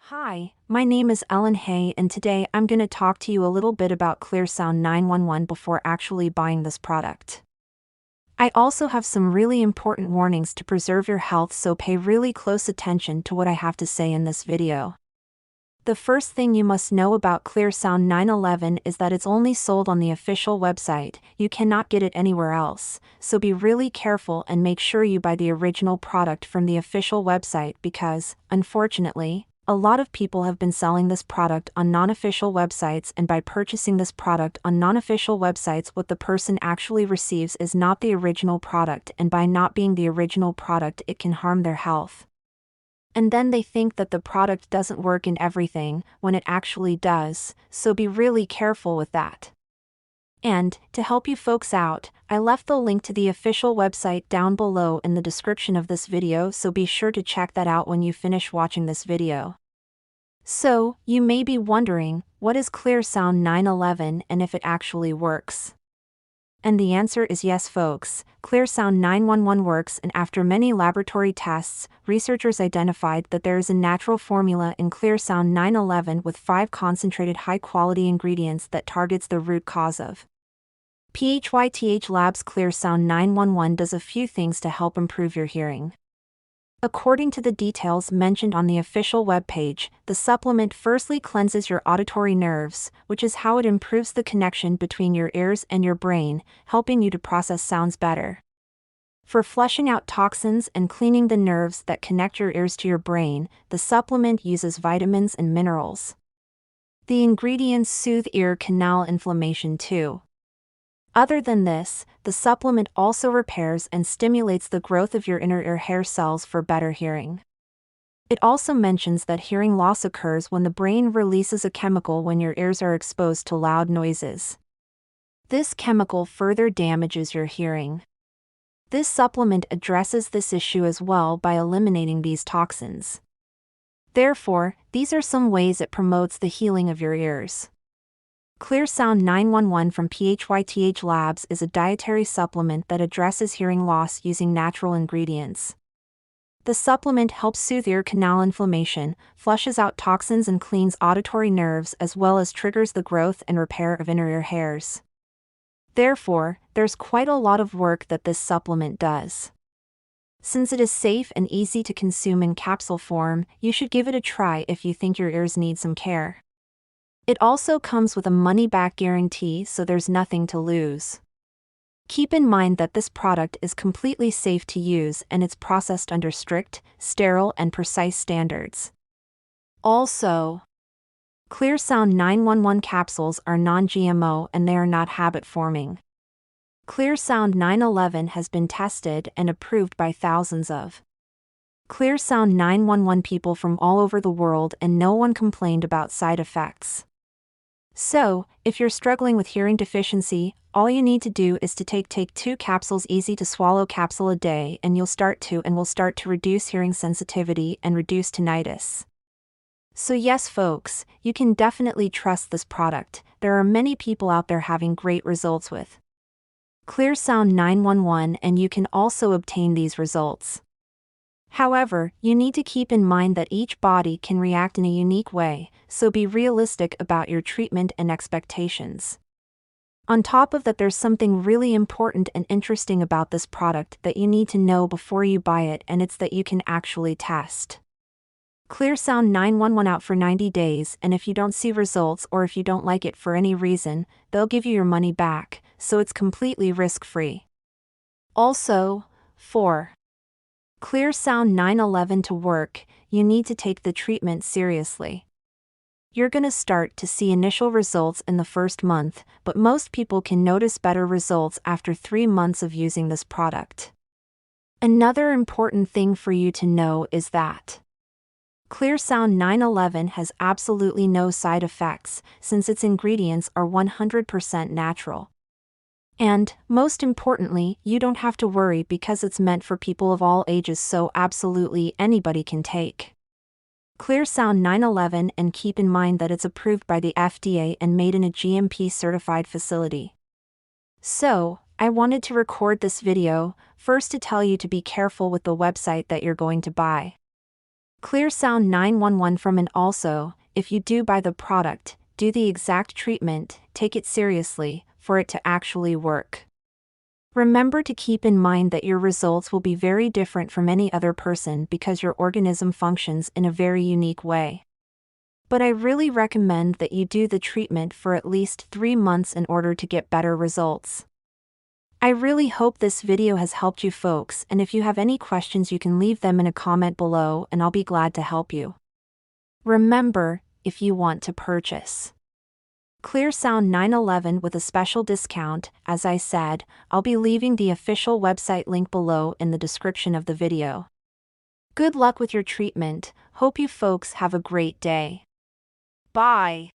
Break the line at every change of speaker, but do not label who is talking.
Hi, my name is Ellen Hay and today I'm going to talk to you a little bit about ClearSound 911 before actually buying this product. I also have some really important warnings to preserve your health, so pay really close attention to what I have to say in this video. The first thing you must know about ClearSound 911 is that it's only sold on the official website. You cannot get it anywhere else, so be really careful and make sure you buy the original product from the official website because, unfortunately, a lot of people have been selling this product on non-official websites, and by purchasing this product on non-official websites, what the person actually receives is not the original product, and by not being the original product, it can harm their health. And then they think that the product doesn't work in everything, when it actually does, so be really careful with that. And, to help you folks out, I left the link to the official website down below in the description of this video, so be sure to check that out when you finish watching this video. So, you may be wondering, what is ClearSound 911 and if it actually works? And the answer is yes folks, ClearSound 911 works, and after many laboratory tests, researchers identified that there is a natural formula in ClearSound 911 with 5 concentrated high-quality ingredients that targets the root cause of PhytAge Labs. ClearSound 911 does a few things to help improve your hearing. According to the details mentioned on the official webpage, the supplement firstly cleanses your auditory nerves, which is how it improves the connection between your ears and your brain, helping you to process sounds better. For flushing out toxins and cleaning the nerves that connect your ears to your brain, the supplement uses vitamins and minerals. The ingredients soothe ear canal inflammation too. Other than this, the supplement also repairs and stimulates the growth of your inner ear hair cells for better hearing. It also mentions that hearing loss occurs when the brain releases a chemical when your ears are exposed to loud noises. This chemical further damages your hearing. This supplement addresses this issue as well by eliminating these toxins. Therefore, these are some ways it promotes the healing of your ears. ClearSound 911 from PhytAge Labs is a dietary supplement that addresses hearing loss using natural ingredients. The supplement helps soothe ear canal inflammation, flushes out toxins, and cleans auditory nerves, as well as triggers the growth and repair of inner ear hairs. Therefore, there's quite a lot of work that this supplement does. Since it is safe and easy to consume in capsule form, you should give it a try if you think your ears need some care. It also comes with a money-back guarantee, so there's nothing to lose. Keep in mind that this product is completely safe to use and it's processed under strict, sterile, and precise standards. Also, ClearSound 911 capsules are non-GMO and they are not habit-forming. ClearSound 911 has been tested and approved by thousands of ClearSound 911 people from all over the world, and no one complained about side effects. So, if you're struggling with hearing deficiency, all you need to do is to take 2 capsules, easy to swallow capsule a day, and will start to reduce hearing sensitivity and reduce tinnitus. So yes folks, you can definitely trust this product. There are many people out there having great results with ClearSound 911, and you can also obtain these results. However, you need to keep in mind that each body can react in a unique way, so be realistic about your treatment and expectations. On top of that, there's something really important and interesting about this product that you need to know before you buy it, and it's that you can actually test ClearSound 911 out for 90 days, and if you don't see results or if you don't like it for any reason, they'll give you your money back, so it's completely risk-free. Also, for ClearSound 911 to work, you need to take the treatment seriously. You're gonna start to see initial results in the first month, but most people can notice better results after 3 months of using this product. Another important thing for you to know is that ClearSound 911 has absolutely no side effects, since its ingredients are 100% natural. And, most importantly, you don't have to worry because it's meant for people of all ages, so absolutely anybody can take ClearSound 911, and keep in mind that it's approved by the FDA and made in a GMP-certified facility. So, I wanted to record this video, first to tell you to be careful with the website that you're going to buy Clear Sound 911 from, and also, if you do buy the product, do the exact treatment, take it seriously, for it to actually work. Remember to keep in mind that your results will be very different from any other person because your organism functions in a very unique way. But I really recommend that you do the treatment for at least 3 months in order to get better results. I really hope this video has helped you folks, and if you have any questions you can leave them in a comment below and I'll be glad to help you. Remember, if you want to purchase Clear Sound 911 with a special discount, as I said, I'll be leaving the official website link below in the description of the video. Good luck with your treatment, hope you folks have a great day. Bye.